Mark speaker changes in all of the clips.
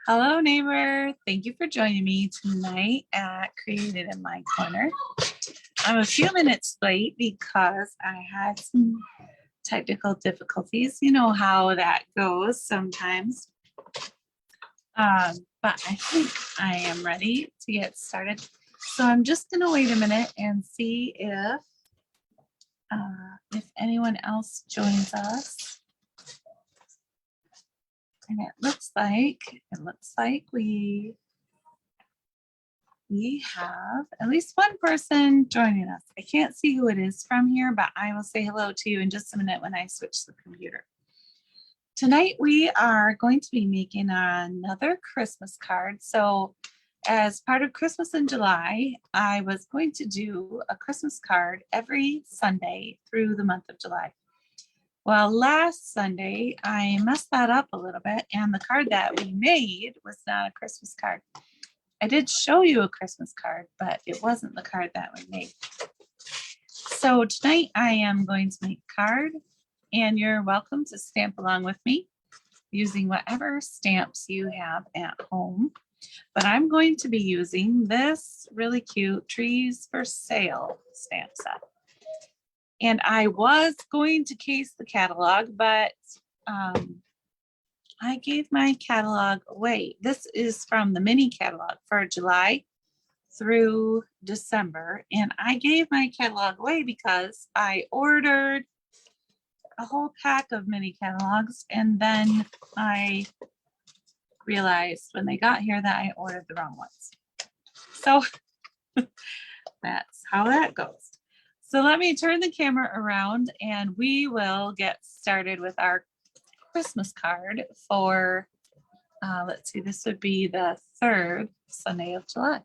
Speaker 1: Hello, neighbor. Thank you for joining me tonight at Created in My Corner. I'm a few minutes late because I had some technical difficulties. You know how that goes sometimes. But I think I am ready to get started. So I'm just going to wait a minute and see if anyone else joins us. And it looks like we have at least one person joining us. I can't see who it is from here, but I will say hello to you in just a minute when I switch the computer. Tonight we are going to be making another Christmas card. So as part of Christmas in July, I was going to do a Christmas card every Sunday through the month of July. Well, last Sunday, I messed that up a little bit, and the card that we made was not a Christmas card. I did show you a Christmas card, but it wasn't the card that we made. So tonight I am going to make a card, and you're welcome to stamp along with me using whatever stamps you have at home. But I'm going to be using this really cute Trees for Sale stamp set. And I was going to case the catalog, but I gave my catalog away. This is from the mini catalog for July through December. And I gave my catalog away because I ordered a whole pack of mini catalogs. And then I realized when they got here that I ordered the wrong ones. So that's how that goes. So let me turn the camera around and we will get started with our Christmas card for, let's see, this would be the third Sunday of July.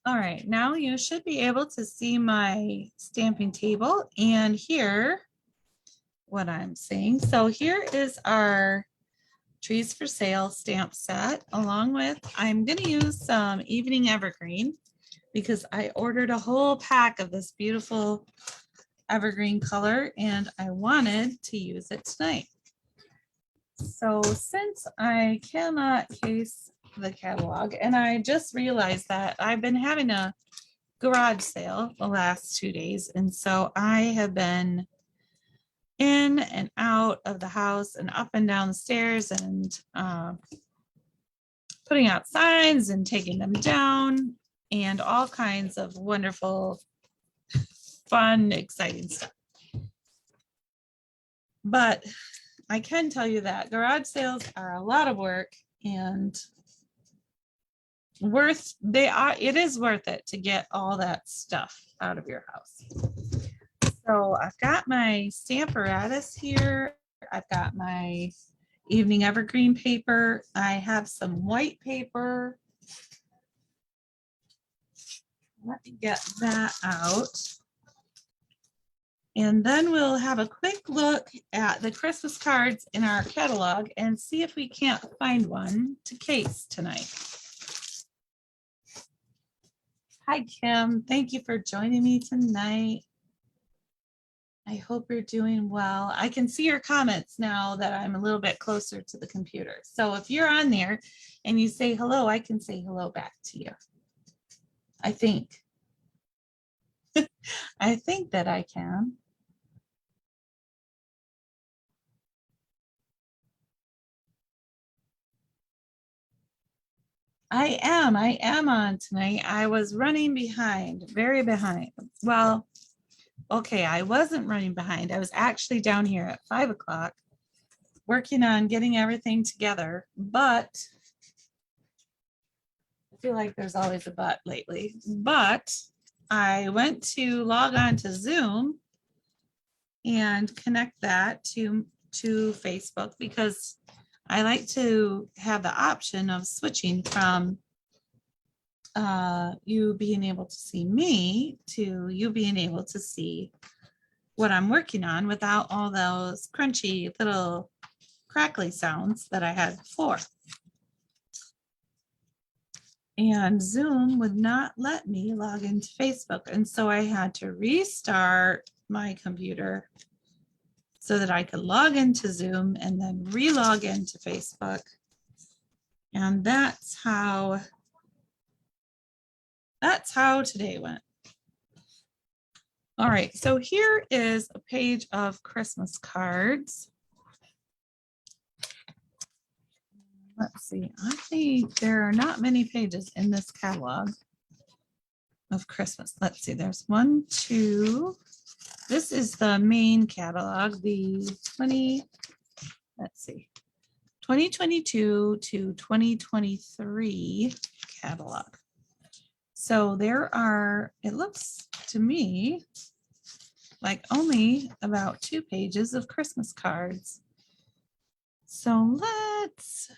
Speaker 1: All right, now you should be able to see my stamping table and hear what I'm saying. So here is our Trees for Sale stamp set, along with, I'm going to use some Evening Evergreen because I ordered a whole pack of this beautiful evergreen color and I wanted to use it tonight. So since I cannot case the catalog, and I just realized that I've been having a garage sale the last 2 days, and so I have been in and out of the house and up and down the stairs and putting out signs and taking them down and all kinds of wonderful, fun, exciting stuff. But I can tell you that garage sales are a lot of work and it is worth it to get all that stuff out of your house. So I've got my Stamparatus here. I've got my Evening Evergreen paper. I have some white paper. Let me get that out. And then we'll have a quick look at the Christmas cards in our catalog and see if we can't find one to case tonight. Hi, Kim. Thank you for joining me tonight. I hope you're doing well. I can see your comments now that I'm a little bit closer to the computer. So if you're on there and you say hello, I can say hello back to you. I think. I think that I can. I am on tonight. I was running behind, very behind. Well, okay, I wasn't running behind. I was actually down here at 5 o'clock working on getting everything together, but I feel like there's always a but lately. But I went to log on to Zoom and connect that to Facebook because I like to have the option of switching from you being able to see me to you being able to see what I'm working on without all those crunchy little crackly sounds that I had before. And Zoom would not let me log into Facebook. And so I had to restart my computer so that I could log into Zoom and then re-log into Facebook. And that's how today went. All right, so here is a page of Christmas cards. Let's see, I think there are not many pages in this catalog of Christmas. Let's see, there's 1, 2. This is the main catalog, the 2022 to 2023 catalog. So there are, it looks to me like only about 2 pages of Christmas cards. So let's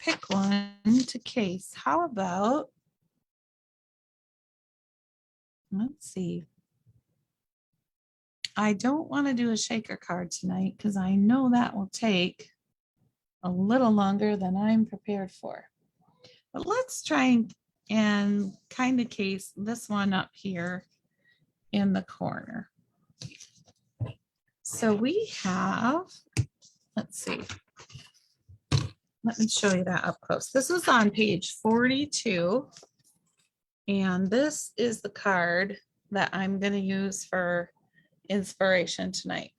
Speaker 1: pick one to case. How about, let's see. I don't want to do a shaker card tonight because I know that will take a little longer than I'm prepared for. But let's try and kind of case this one up here in the corner. So we have, let's see. Let me show you that up close. This was on page 42. And this is the card that I'm going to use for inspiration tonight.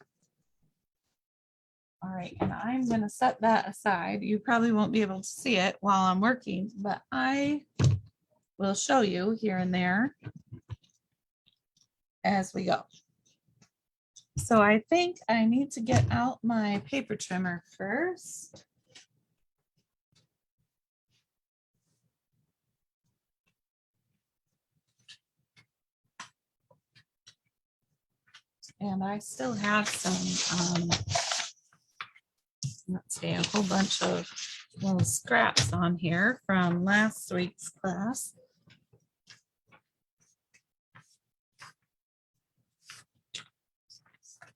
Speaker 1: All right, and I'm going to set that aside. You probably won't be able to see it while I'm working, but I will show you here and there as we go. So I think I need to get out my paper trimmer first. And I still have some, let's see, a whole bunch of little scraps on here from last week's class.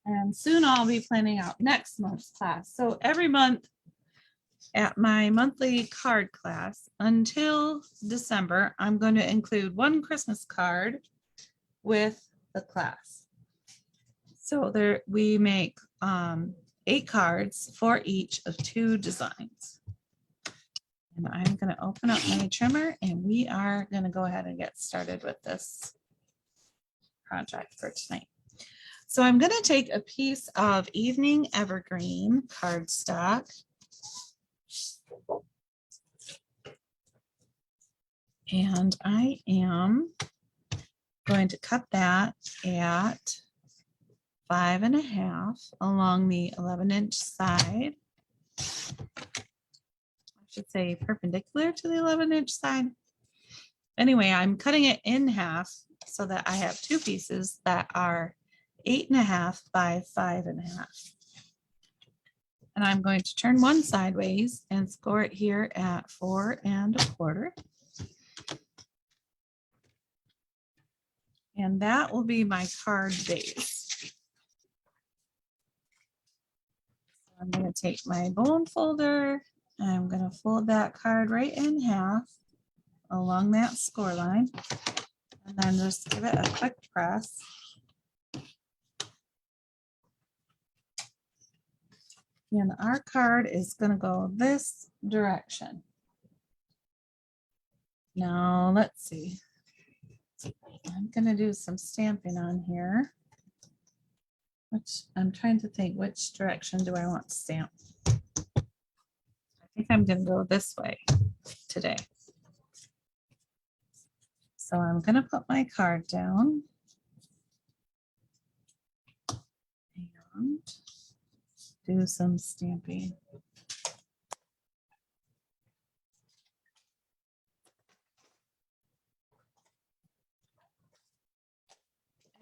Speaker 1: And soon I'll be planning out next month's class. So every month at my monthly card class until December, I'm going to include one Christmas card with the class. So there we make 8 cards for each of 2 designs. And I'm going to open up my trimmer and we are going to go ahead and get started with this project for tonight. So I'm going to take a piece of Evening Evergreen cardstock. And I am going to cut that at 5.5 along the 11-inch side. I should say perpendicular to the 11-inch side. Anyway, I'm cutting it in half so that I have 2 pieces that are 8.5 by 5.5. And I'm going to turn one sideways and score it here at 4.25. And that will be my card base. So I'm going to take my bone folder and I'm going to fold that card right in half along that score line. And then just give it a quick press. And our card is going to go this direction. Now, let's see. I'm going to do some stamping on here, which I'm trying to think which direction do I want to stamp. I think I'm going to go this way today. So I'm going to put my card down and do some stamping.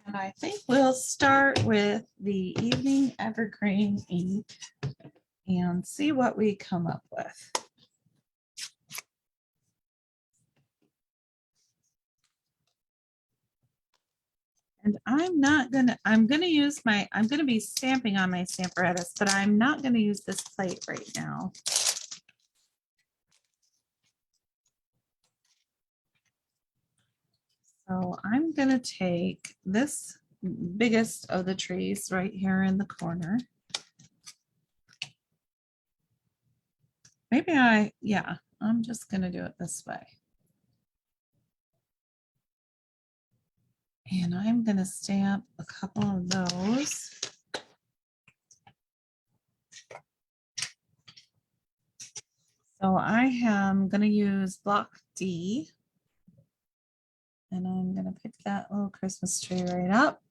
Speaker 1: And I think we'll start with the Evening Evergreen ink and see what we come up with. And I'm gonna use I'm gonna be stamping on my Stamparatus, but I'm not gonna use this plate right now. So I'm gonna take this biggest of the trees right here in the corner. Maybe I'm just gonna do it this way. And I'm gonna stamp a couple of those. So I am gonna use block D. And I'm gonna pick that little Christmas tree right up.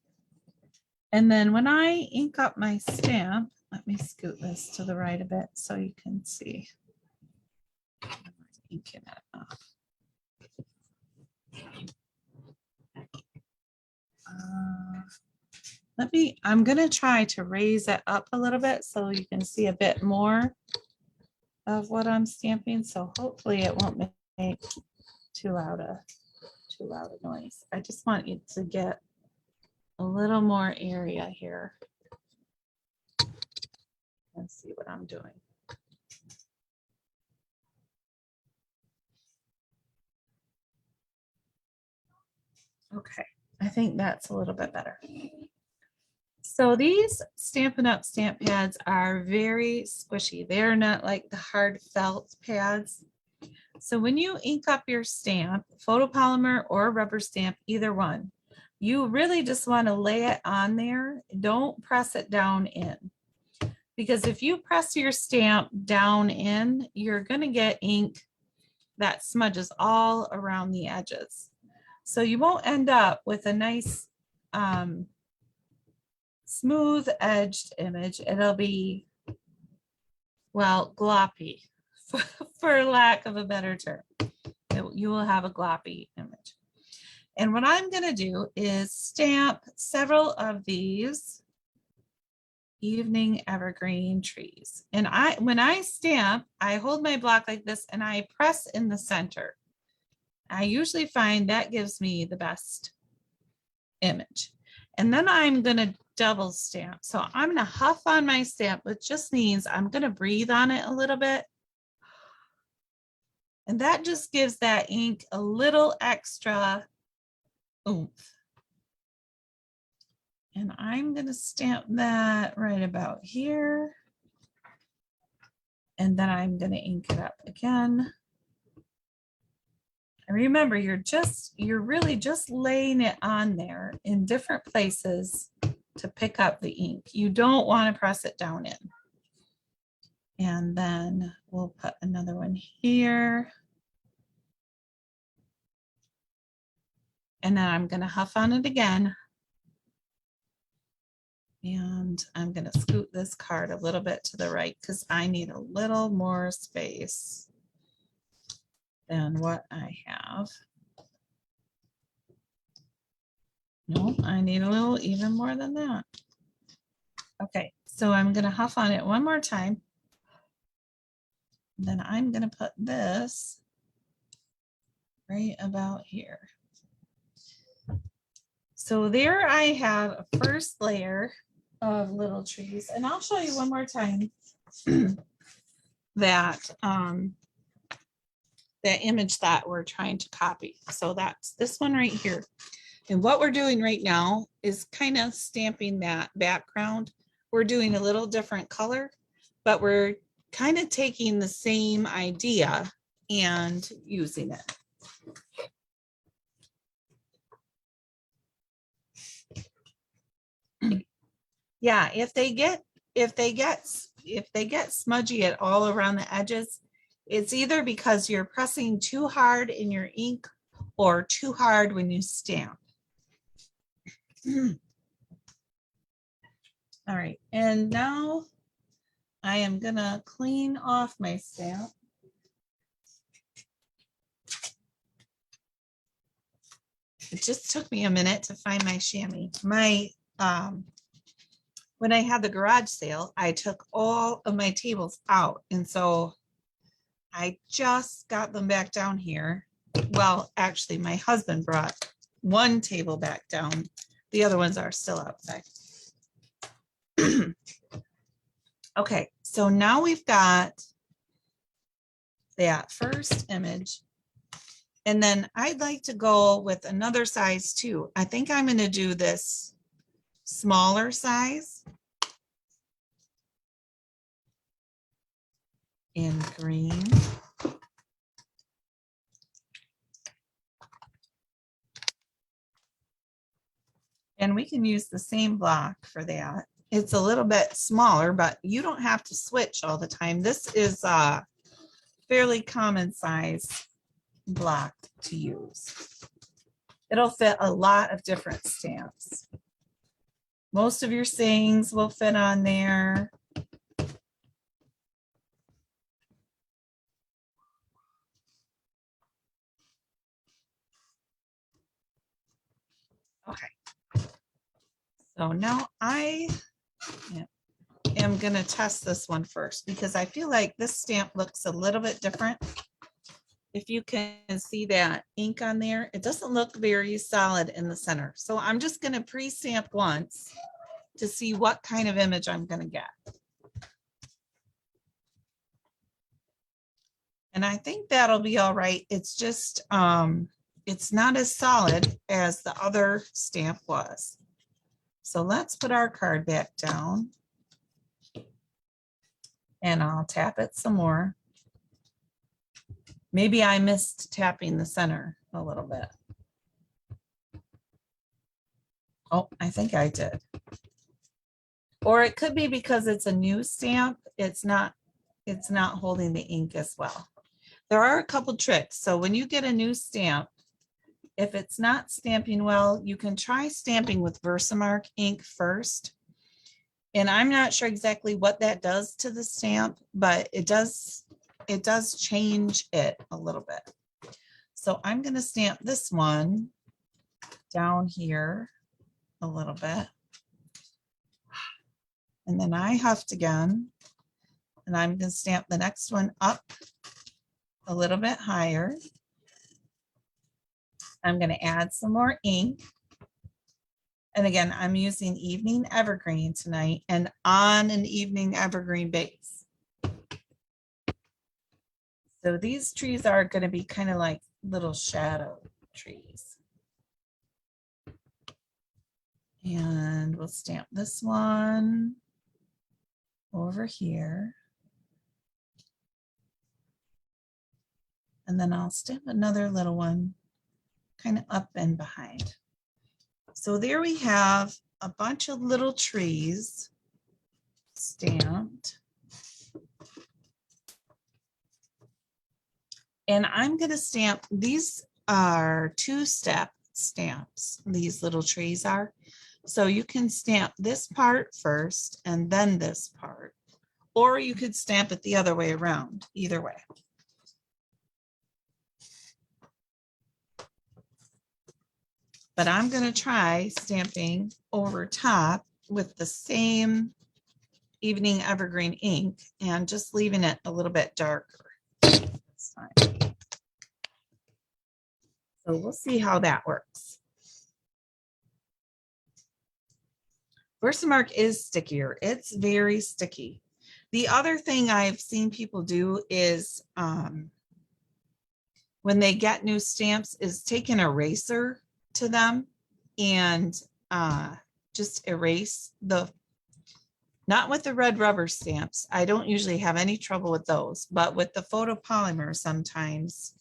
Speaker 1: And then when I ink up my stamp, let me scoot this to the right a bit so you can see. I'm inking it up. I'm gonna try to raise it up a little bit so you can see a bit more of what I'm stamping. So hopefully it won't make too loud a noise. I just want you to get a little more area here. Let's see what I'm doing. Okay, I think that's a little bit better. So these Stampin' Up! Stamp pads are very squishy. They're not like the hard felt pads. So when you ink up your stamp, photopolymer or rubber stamp, either one, you really just want to lay it on there. Don't press it down in. Because if you press your stamp down in, you're going to get ink that smudges all around the edges. So you won't end up with a nice smooth edged image. It'll be, well, gloppy, for lack of a better term. You will have a gloppy image. And what I'm going to do is stamp several of these evening evergreen trees. And when I stamp, I hold my block like this and I press in the center. I usually find that gives me the best image. And then I'm going to double stamp. So I'm going to huff on my stamp, which just means I'm going to breathe on it a little bit. And that just gives that ink a little extra oomph. And I'm going to stamp that right about here. And then I'm going to ink it up again. And remember, you're really just laying it on there in different places to pick up the ink. You don't want to press it down in. And then we'll put another one here. And then I'm going to huff on it again. And I'm going to scoot this card a little bit to the right because I need a little more space than what I have. No, I need a little even more than that. Okay, so I'm going to huff on it one more time. Then I'm going to put this right about here. So there I have a first layer of little trees, and I'll show you one more time that that image that we're trying to copy. So that's this one right here. And what we're doing right now is kind of stamping that background. We're doing a little different color, but we're kind of taking the same idea and using it. Yeah, if they get smudgy at all around the edges, it's either because you're pressing too hard in your ink or too hard when you stamp. All right, and now I am gonna clean off my stamp. It just took me a minute to find my chamois. When I had the garage sale, I took all of my tables out. And so I just got them back down here. Well, actually, my husband brought one table back down The other ones are still outside. Okay, so now we've got that first image. And then I'd like to go with another size too. I think I'm going to do this smaller size in green. And we can use the same block for that. It's a little bit smaller, but you don't have to switch all the time. This is a fairly common size block to use. It'll fit a lot of different stamps. Most of your sayings will fit on there. Okay. So now I am going to test this one first because I feel like this stamp looks a little bit different. If you can see that ink on there, it doesn't look very solid in the center. So I'm just going to pre-stamp once to see what kind of image I'm going to get. And I think that'll be all right. It's just, it's not as solid as the other stamp was. So let's put our card back down. And I'll tap it some more. Maybe I missed tapping the center a little bit. Oh, I think I did. Or it could be because it's a new stamp. It's not holding the ink as well. There are a couple tricks. So when you get a new stamp, if it's not stamping well, you can try stamping with Versamark ink first. And I'm not sure exactly what that does to the stamp, but it does change it a little bit. So I'm going to stamp this one down here a little bit. And then I huffed again. And I'm going to stamp the next one up a little bit higher. I'm going to add some more ink. And again, I'm using Evening Evergreen tonight and on an Evening Evergreen base. So these trees are going to be kind of like little shadow trees. And we'll stamp this one over here. And then I'll stamp another little one kind of up and behind. So there we have a bunch of little trees stamped. And I'm going to stamp, these are two-step stamps, these little trees are. So you can stamp this part first and then this part, or you could stamp it the other way around, either way. But I'm going to try stamping over top with the same Evening Evergreen ink and just leaving it a little bit darker this time. So we'll see how that works. Versamark is stickier. It's very sticky. The other thing I've seen people do is when they get new stamps is take an eraser to them and just erase the, not with the red rubber stamps. I don't usually have any trouble with those, but with the photopolymer sometimes,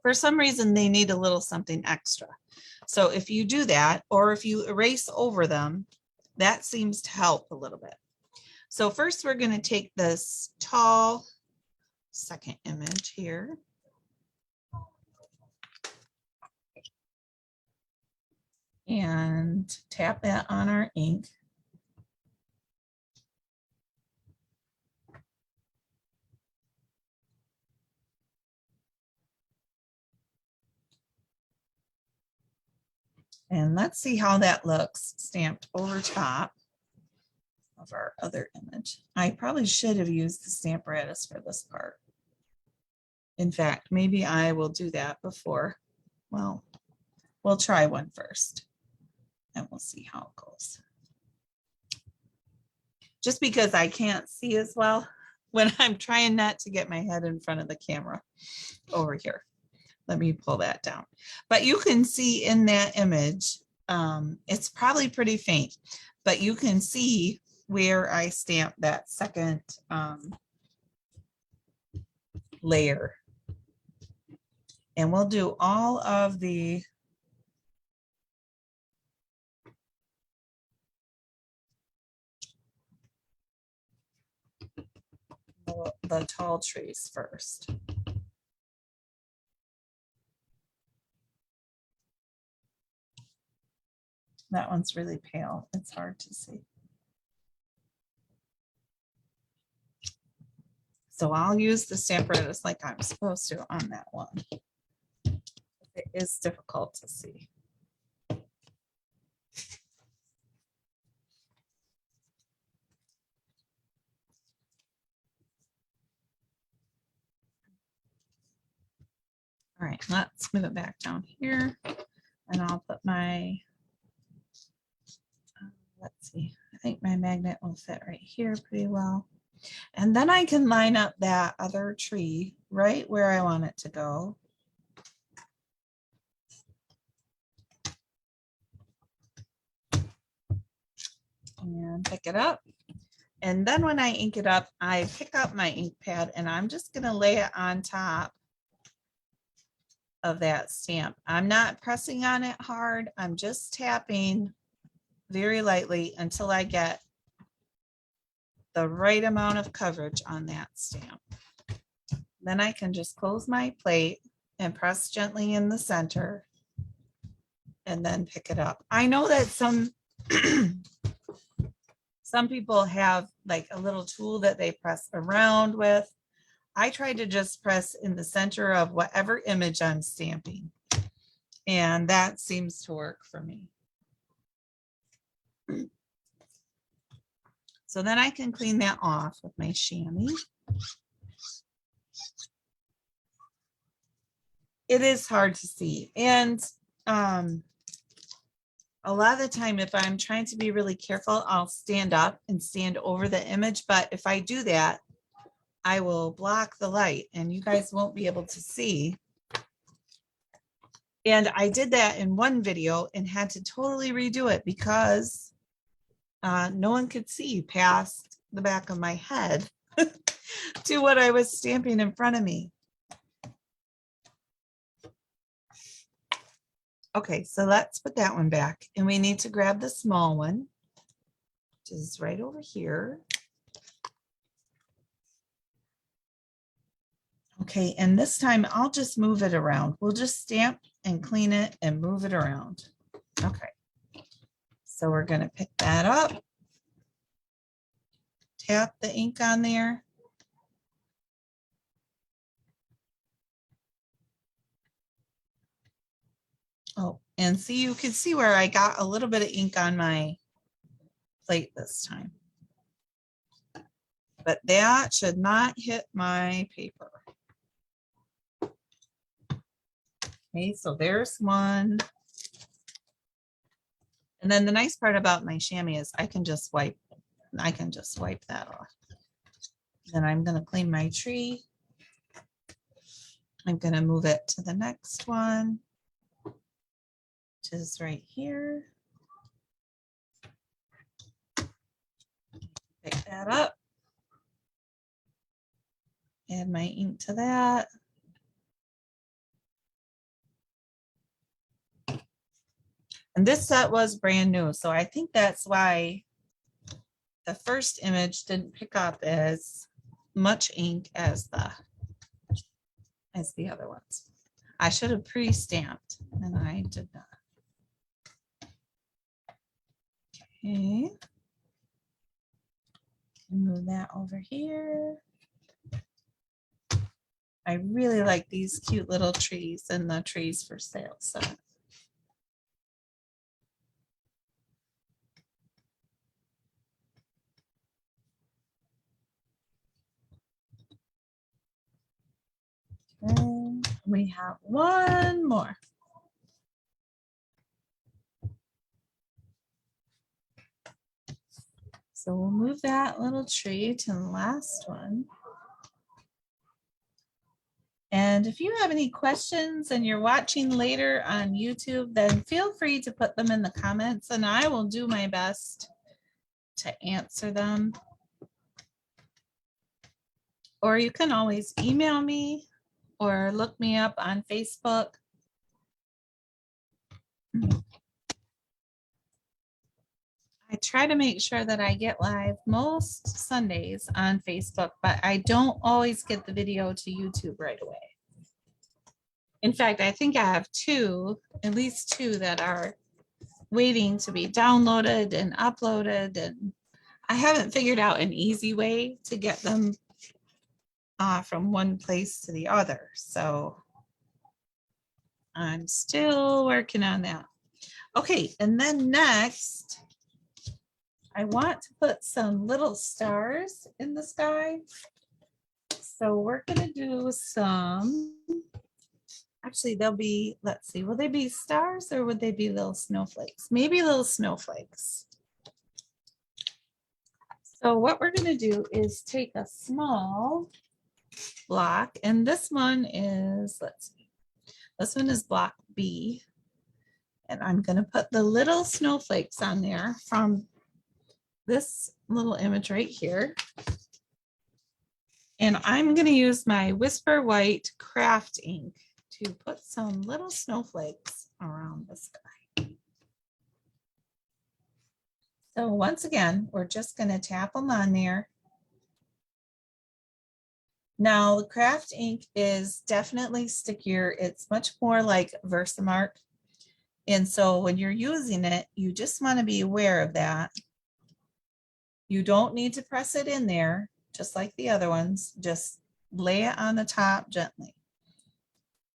Speaker 1: for some reason, they need a little something extra. So if you do that, or if you erase over them, that seems to help a little bit. So first we're going to take this tall second image here. And tap that on our ink. And let's see how that looks stamped over top of our other image. I probably should have used the Stamparatus for this part. In fact, maybe I will do that before. Well, we'll try one first. and we'll see how it goes. Just because I can't see as well when I'm trying not to get my head in front of the camera over here. Let me pull that down. But you can see in that image, it's probably pretty faint, but you can see where I stamped that second layer. And we'll do all of the tall trees first. That one's really pale. It's hard to see. So I'll use the Stampin' like I'm supposed to on that one. It is difficult to see. All right, let's move it back down here, and I'll put my, let's see, I think my magnet will fit right here pretty well. And then I can line up that other tree right where I want it to go. And pick it up. And then when I ink it up, I pick up my ink pad and I'm just going to lay it on top of that stamp. I'm not pressing on it hard. I'm just tapping very lightly until I get the right amount of coverage on that stamp. Then I can just close my plate and press gently in the center and then pick it up. I know that some people have like a little tool that they press around with. I try to just press in the center of whatever image I'm stamping, and that seems to work for me. So then I can clean that off with my chamois. It is hard to see, and a lot of the time, if I'm trying to be really careful, I'll stand up and stand over the image. But if I do that, I will block the light and you guys won't be able to see. And I did that in one video and had to totally redo it because no one could see past the back of my head to what I was stamping in front of me. Okay, so let's put that one back, and we need to grab the small one, which is right over here. Okay, and this time I'll just move it around. We'll just stamp and clean it and move it around. Okay, so we're going to pick that up, tap the ink on there. Oh, and see, you can see where I got a little bit of ink on my plate this time. But that should not hit my paper. Okay, so there's one. And then the nice part about my chamois is I can just wipe that off. Then I'm going to clean my tree. I'm going to move it to the next one, which is right here. Pick that up. Add my ink to that. And this set was brand new, so I think that's why the first image didn't pick up as much ink as the other ones. I should have pre-stamped, and I did not. Okay. Move that over here. I really like these cute little trees and the trees for sale set. And we have one more. So we'll move that little tree to the last one. And if you have any questions and you're watching later on YouTube, then feel free to put them in the comments and I will do my best to answer them. Or you can always email me or look me up on Facebook. I try to make sure that I get live most Sundays on Facebook, but I don't always get the video to YouTube right away. In fact, I think I have at least two that are waiting to be downloaded and uploaded, and I haven't figured out an easy way to get them from one place to the other. So I'm still working on that. Okay, and then next, I want to put some little stars in the sky. So we're going to do some, actually they'll be, let's see, will they be stars or would they be little snowflakes? Maybe little snowflakes. So what we're going to do is take a small block, and this one is, let's see, this one is block B. And I'm going to put the little snowflakes on there from this little image right here. And I'm going to use my Whisper White craft ink to put some little snowflakes around the sky. So once again, we're just going to tap them on there. Now the craft ink is definitely stickier. It's much more like Versamark. And so when you're using it, you just want to be aware of that. You don't need to press it in there, just like the other ones. Just lay it on the top gently.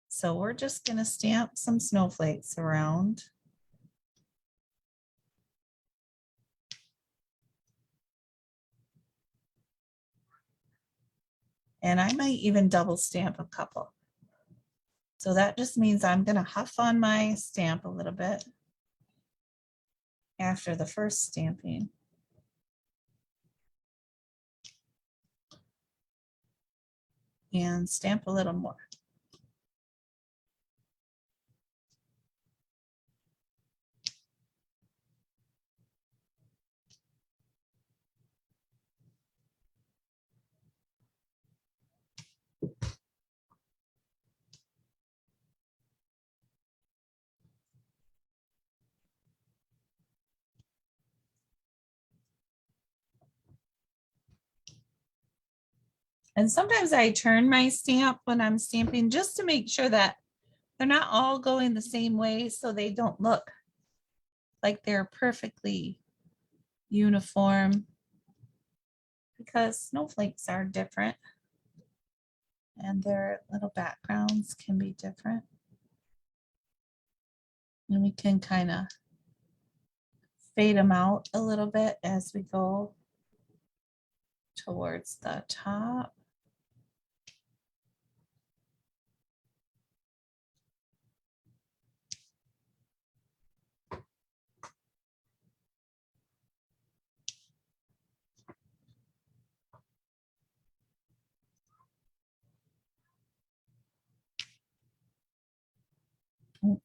Speaker 1: So we're just going to stamp some snowflakes around. And I might even double stamp a couple. So that just means I'm going to huff on my stamp a little bit after the first stamping. And stamp a little more. And sometimes I turn my stamp when I'm stamping just to make sure that they're not all going the same way so they don't look like they're perfectly uniform, because snowflakes are different and their little backgrounds can be different. And we can kind of fade them out a little bit as we go towards the top.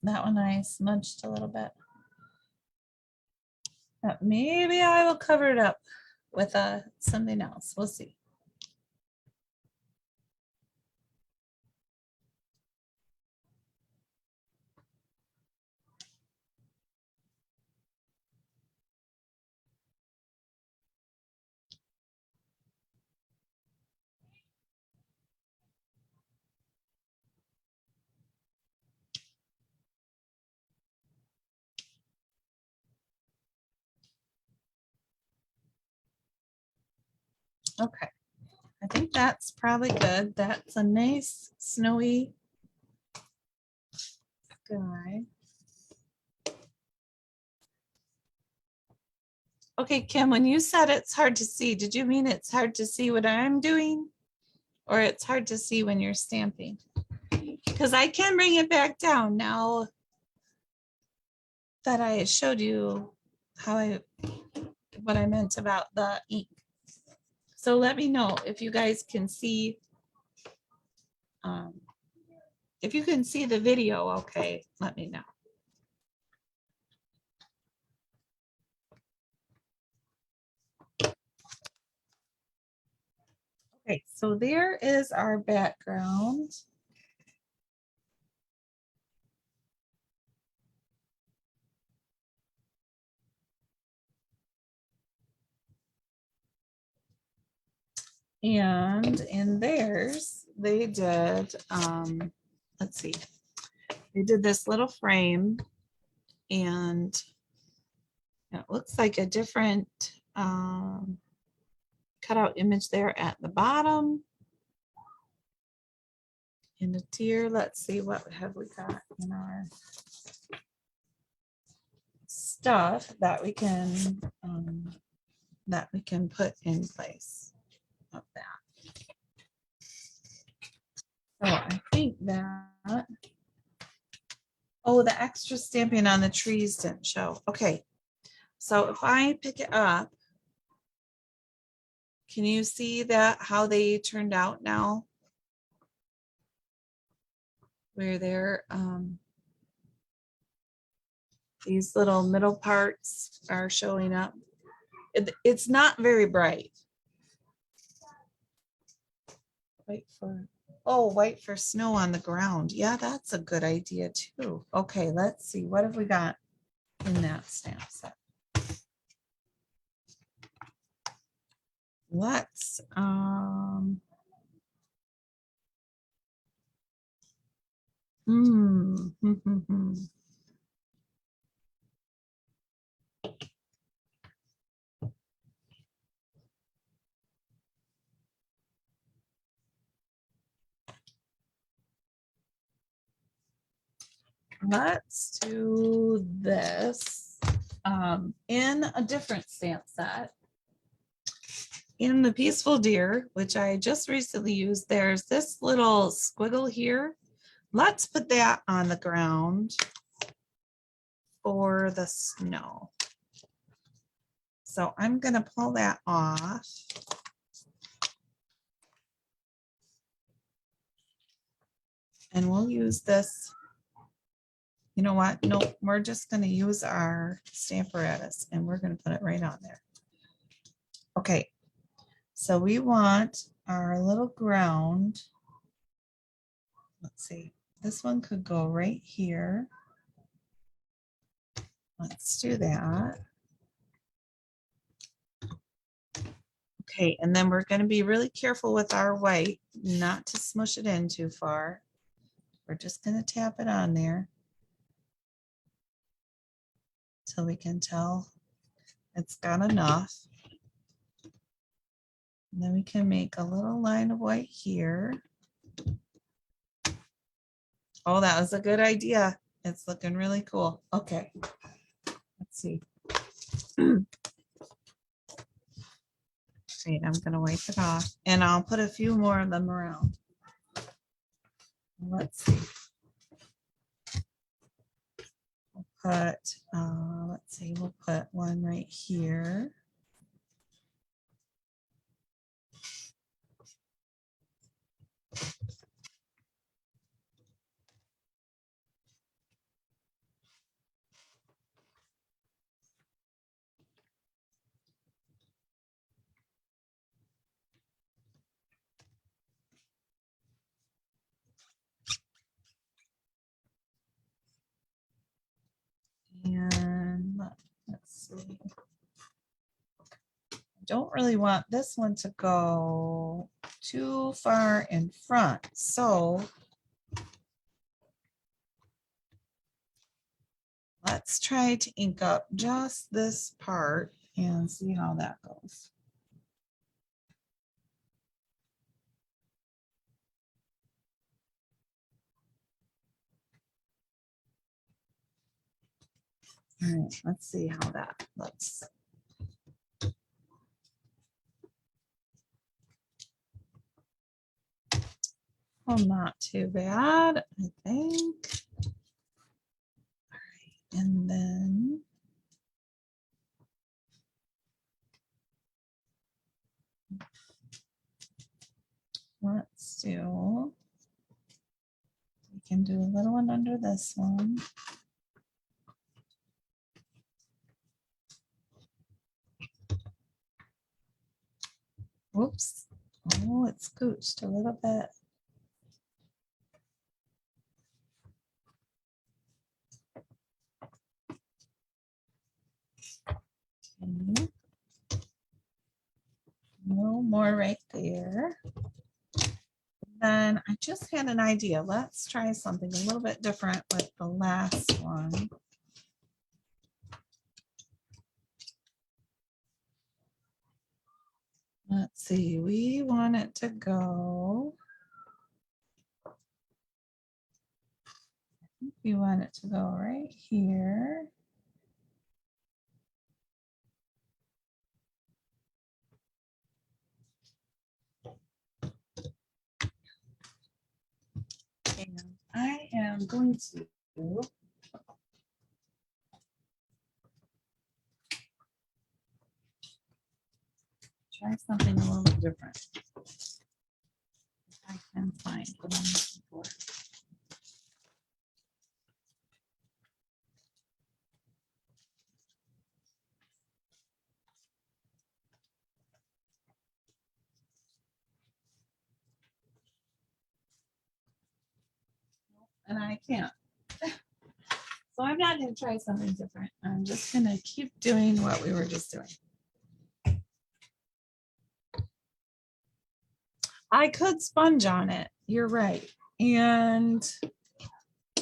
Speaker 1: That one I smudged a little bit. But maybe I will cover it up with something else. We'll see. Okay, I think that's probably good. That's a nice snowy sky. Okay, Kim, when you said it's hard to see, did you mean it's hard to see what I'm doing? Or it's hard to see when you're stamping? Because I can bring it back down now that I showed you how I what I meant about the ink. So let me know if you guys can see, if you can see the video, okay, let me know. Okay, so there is our background. And in theirs, they did, let's see, they did this little frame, and it looks like a different cutout image there at the bottom. And a deer, let's see, what have we got in our stuff that we can put in place of that. So I think that, oh, the extra stamping on the trees didn't show. Okay, so if I pick it up, can you see that how they turned out now? Where they're these little middle parts are showing up. It's not very bright. White for snow on the ground. Yeah, that's a good idea too. Okay, let's see. What have we got in that stamp set? Let's let's do this in a different stamp set. In the Peaceful Deer, which I just recently used, there's this little squiggle here. Let's put that on the ground for the snow. So I'm going to pull that off. And we'll use this. You know what? Nope, we're just going to use our Stamparatus and we're going to put it right on there. Okay, so we want our little ground. Let's see, this one could go right here. Let's do that. Okay, and then we're going to be really careful with our white not to smush it in too far. We're just going to tap it on there till we can tell it's got enough. And then we can make a little line of white here. Oh, that was a good idea. It's looking really cool. Okay, let's see. Wait, I'm going to wipe it off and I'll put a few more of them around. Let's see. We'll put, let's see, we'll put one right here. And let's see. I don't really want this one to go too far in front. So let's try to ink up just this part and see how that goes. All right, let's see how that looks. Well, not too bad, I think. All right, and then can do a little one under this one. Whoops. Oh, it scooched a little bit. Okay. No more right there. Then I just had an idea. Let's try something a little bit different with the last one. Let's see, we want it to go. I think we want it to go right here. And I am going to try something a little bit different. If I can find what I'm looking for. And I can't. So I'm not going to try something different. I'm just going to keep doing what we were just doing. I could sponge on it. You're right. And I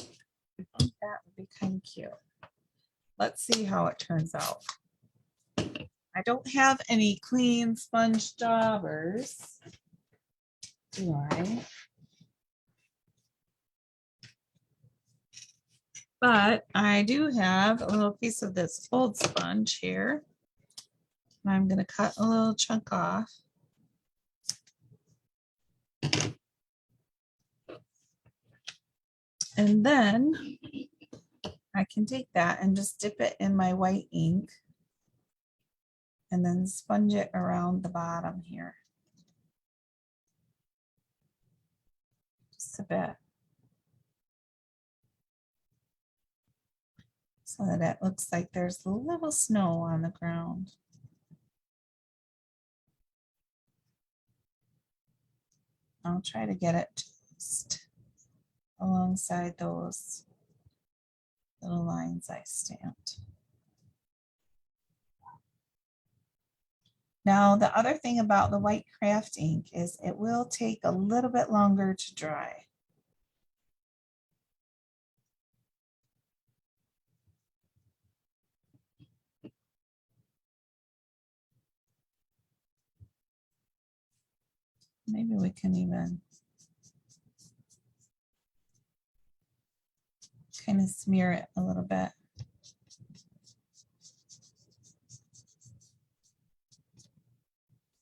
Speaker 1: think that would be kind of cute. Let's see how it turns out. I don't have any clean sponge daubers, do I? But I do have a little piece of this fold sponge here. I'm going to cut a little chunk off. And then I can take that and just dip it in my white ink and then sponge it around the bottom here. Just a bit. So that it looks like there's a little snow on the ground. I'll try to get it just alongside those little lines I stamped. Now, the other thing about the white craft ink is it will take a little bit longer to dry. Maybe we can even kind of smear it a little bit.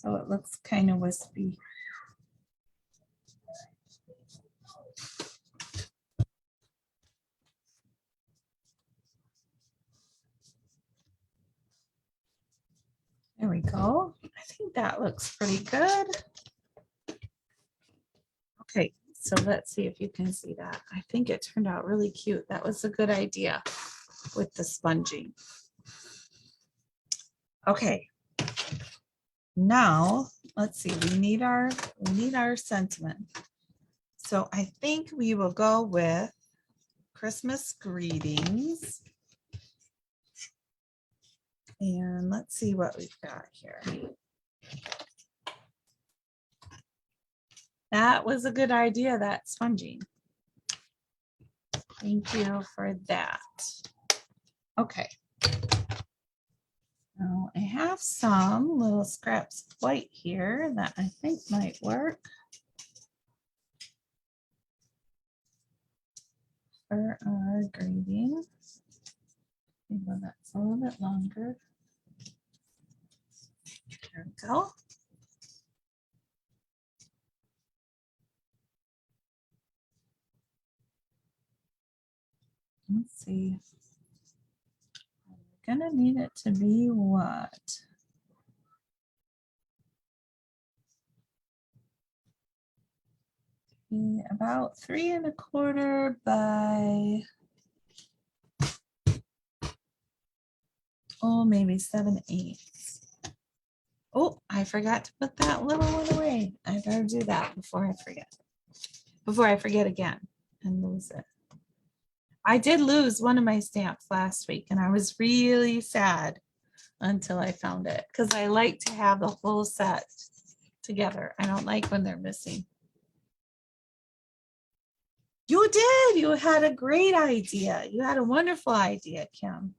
Speaker 1: So it looks kind of wispy. There we go. I think that looks pretty good. Okay, so let's see if you can see that. I think it turned out really cute. That was a good idea with the sponging. Okay. Now, let's see, we need our sentiment. So I think we will go with Christmas greetings. And let's see what we've got here. That was a good idea, that sponging. Thank you for that. Okay. Now I have some little scraps of white here that I think might work for our greeting. Maybe that's a little bit longer. There we go. Let's see. We're gonna need it to be what? be about 3¼ by, oh, maybe 7/8. Oh, I forgot to put that little one away. I better do that before I forget. Before I forget again and lose it. I did lose one of my stamps last week and I was really sad until I found it because I like to have the whole set together. I don't like when they're missing. You did. You had a great idea. You had a wonderful idea, Kim.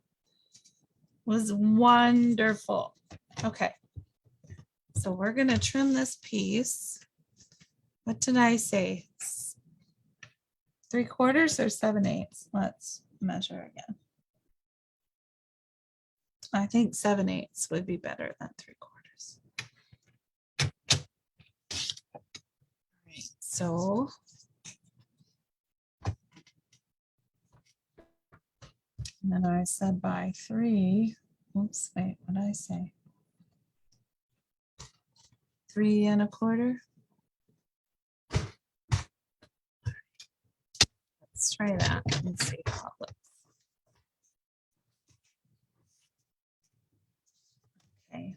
Speaker 1: It was wonderful. Okay. So we're going to trim this piece. What did I say? 3/4 or 7/8? Let's measure again. I think 7/8 would be better than 3/4. All right, so and then I said by 3. Oops, wait, what did I say? 3¼ Let's try that and see how it looks. Okay.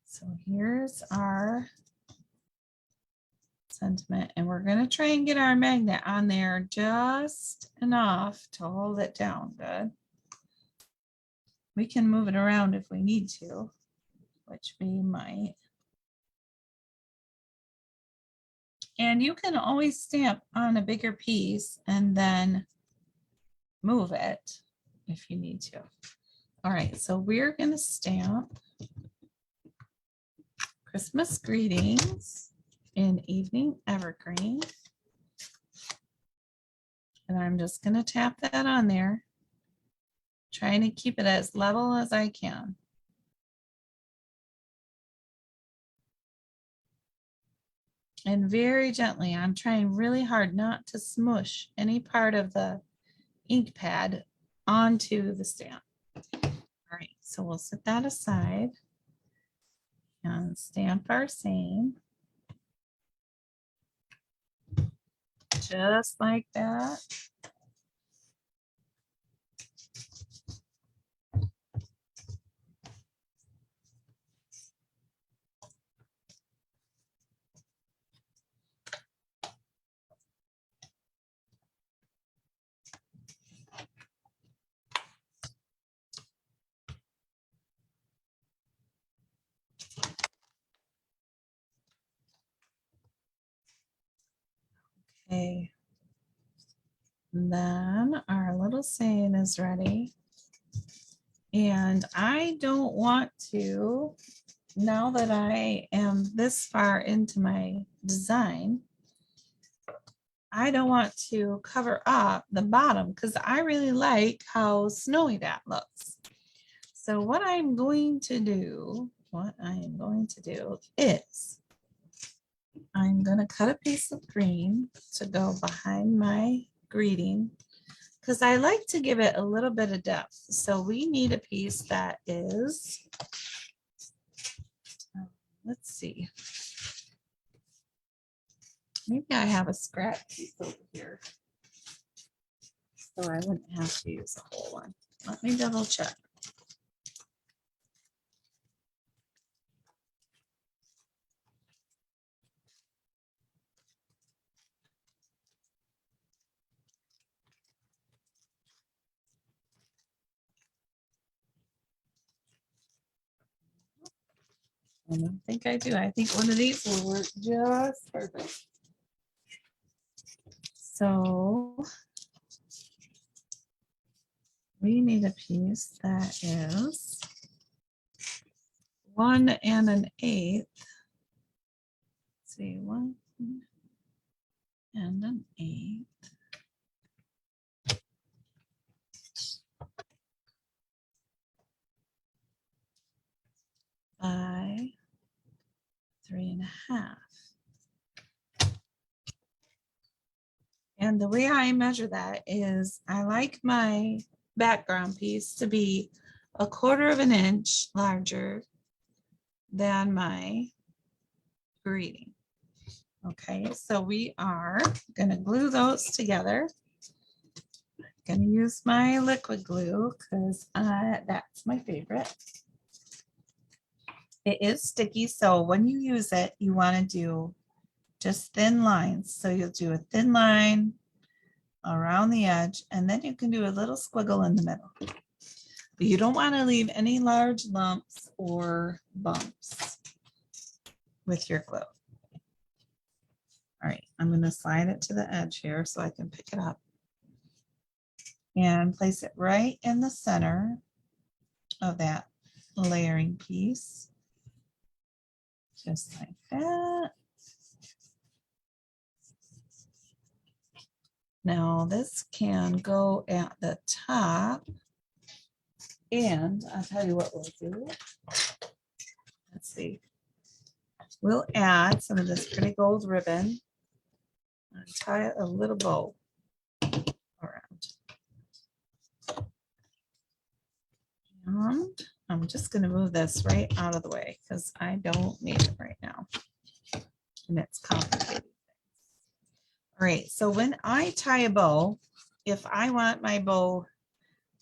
Speaker 1: So here's our sentiment, and we're going to try and get our magnet on there just enough to hold it down. Good. We can move it around if we need to, which we might. And you can always stamp on a bigger piece and then move it if you need to. All right, so we're going to stamp Christmas greetings in evening evergreen. And I'm just going to tap that on there, trying to keep it as level as I can. And very gently, I'm trying really hard not to smush any part of the ink pad onto the stamp. All right, so we'll set that aside and stamp our same. Just like that. Okay. And then our little saying is ready. And I don't want to, now that I am this far into my design, I don't want to cover up the bottom because I really like how snowy that looks. So what I'm going to do is I'm going to cut a piece of green to go behind my greeting because I like to give it a little bit of depth. So we need a piece that is, let's see. Maybe I have a scrap piece over here, so I wouldn't have to use a whole one. Let me double check. I don't think I do. I think one of these will work just perfect. So we need a piece that is 1 1/8. Let's see, 1 1/8. By 3½. And the way I measure that is I like my background piece to be 1/4 inch larger than my greeting. Okay, so we are going to glue those together. I'm going to use my liquid glue because that's my favorite. It is sticky, so when you use it, you want to do just thin lines. So you'll do a thin line around the edge, and then you can do a little squiggle in the middle. But you don't want to leave any large lumps or bumps with your glue. All right, I'm going to slide it to the edge here so I can pick it up and place it right in the center of that layering piece, just like that. Now this can go at the top, and I'll tell you what we'll do. Let's see. We'll add some of this pretty gold ribbon and tie a little bow around. And I'm just going to move this right out of the way because I don't need it right now. And it's complicated. All right, so when I tie a bow, if I want my bow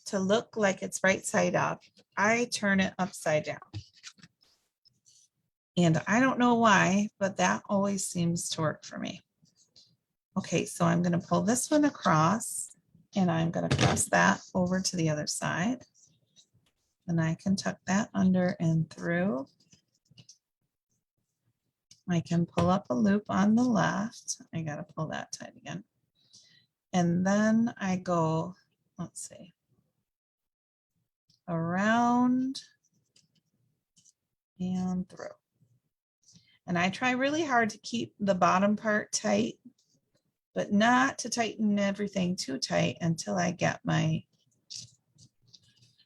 Speaker 1: to look like it's right side up, I turn it upside down. And I don't know why, but that always seems to work for me. Okay, so I'm going to pull this one across, and I'm going to cross that over to the other side. And I can tuck that under and through. I can pull up a loop on the left. I got to pull that tight again. And then I go, let's see, around and through. And I try really hard to keep the bottom part tight, but not to tighten everything too tight until I get my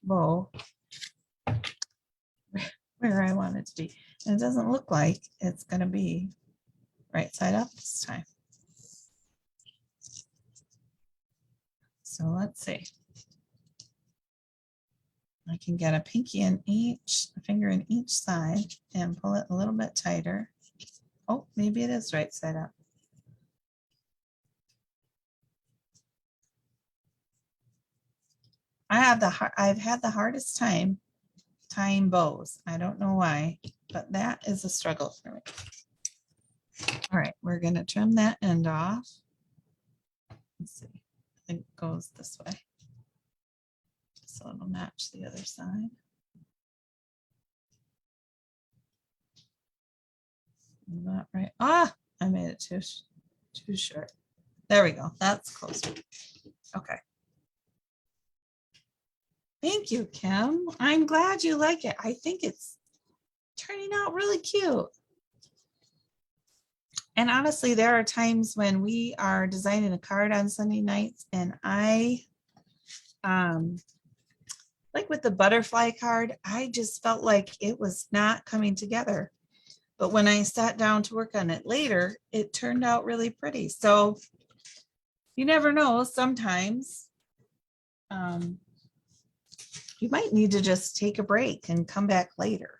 Speaker 1: bow where I want it to be. And it doesn't look like it's going to be right side up this time. So let's see. I can get a pinky in each, a finger in each side and pull it a little bit tighter. Oh, maybe it is right side up. I've had the hardest time tying bows. I don't know why, but that is a struggle for me. All right, we're going to trim that end off. Let's see. I think it goes this way, so it'll match the other side. Not right. Ah, I made it too short. There we go. That's closer. Okay. Thank you, Kim. I'm glad you like it. I think it's turning out really cute. And honestly, there are times when we are designing a card on Sunday nights, and I, like with the butterfly card, I just felt like it was not coming together. But when I sat down to work on it later, it turned out really pretty. So you never know, sometimes you might need to just take a break and come back later.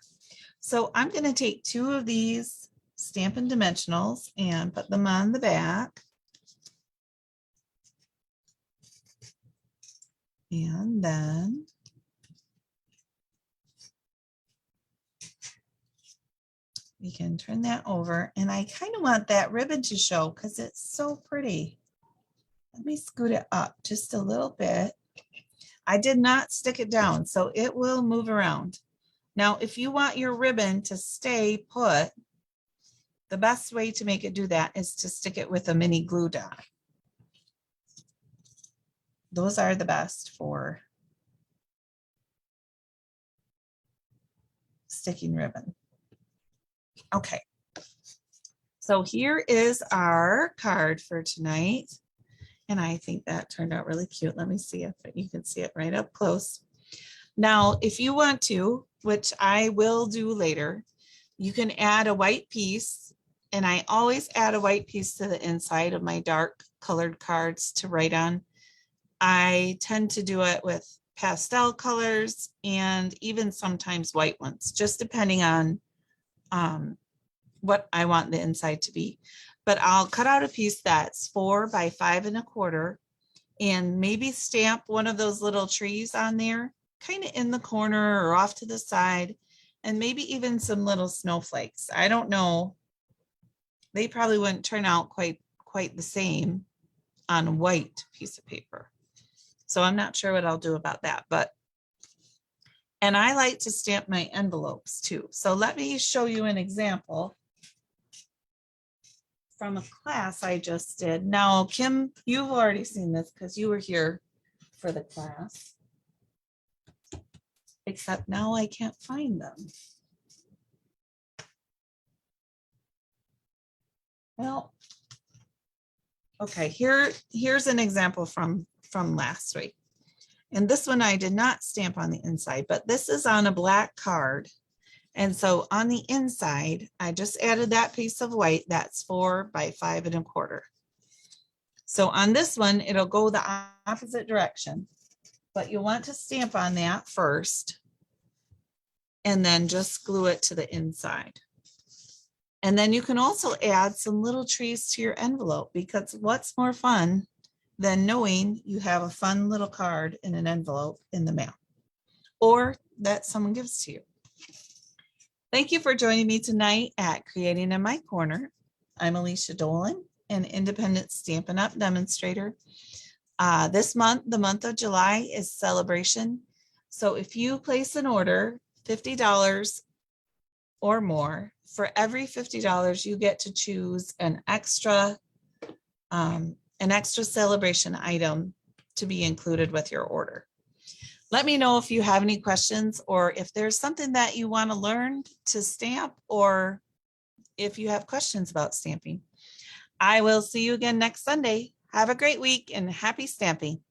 Speaker 1: So I'm going to take 2 of these Stampin' Dimensionals and put them on the back. And then we can turn that over. And I kind of want that ribbon to show because it's so pretty. Let me scoot it up just a little bit. I did not stick it down, so it will move around. Now, if you want your ribbon to stay put, the best way to make it do that is to stick it with a mini glue dot. Those are the best for sticking ribbon. Okay, so here is our card for tonight. And I think that turned out really cute. Let me see if you can see it right up close. Now, if you want to, which I will do later, you can add a white piece. And I always add a white piece to the inside of my dark colored cards to write on. I tend to do it with pastel colors and even sometimes white ones, just depending on what I want the inside to be. but I'll cut out a piece that's 4 by 5 1/4 and maybe stamp one of those little trees on there, kind of in the corner or off to the side, and maybe even some little snowflakes. I don't know. They probably wouldn't turn out quite the same on a white piece of paper. So I'm not sure what I'll do about that, and I like to stamp my envelopes too. So let me show you an example from a class I just did. Now, Kim, you've already seen this because you were here for the class. Except now I can't find them. Well, okay, here's an example from last week. And this one I did not stamp on the inside, but this is on a black card. And so on the inside, I just added that piece of white that's 4 by 5 1/4. So on this one, it'll go the opposite direction, but you'll want to stamp on that first and then just glue it to the inside. And then you can also add some little trees to your envelope, because what's more fun than knowing you have a fun little card in an envelope in the mail or that someone gives to you. Thank you for joining me tonight at Creating in My Corner. I'm Alicia Dolan, an independent Stampin' Up! Demonstrator. This month, the month of July, is celebration. So if you place an order, $50 or more, for every $50, you get to choose an extra celebration item to be included with your order. Let me know if you have any questions, or if there's something that you want to learn to stamp, or if you have questions about stamping. I will see you again next Sunday. Have a great week and happy stamping.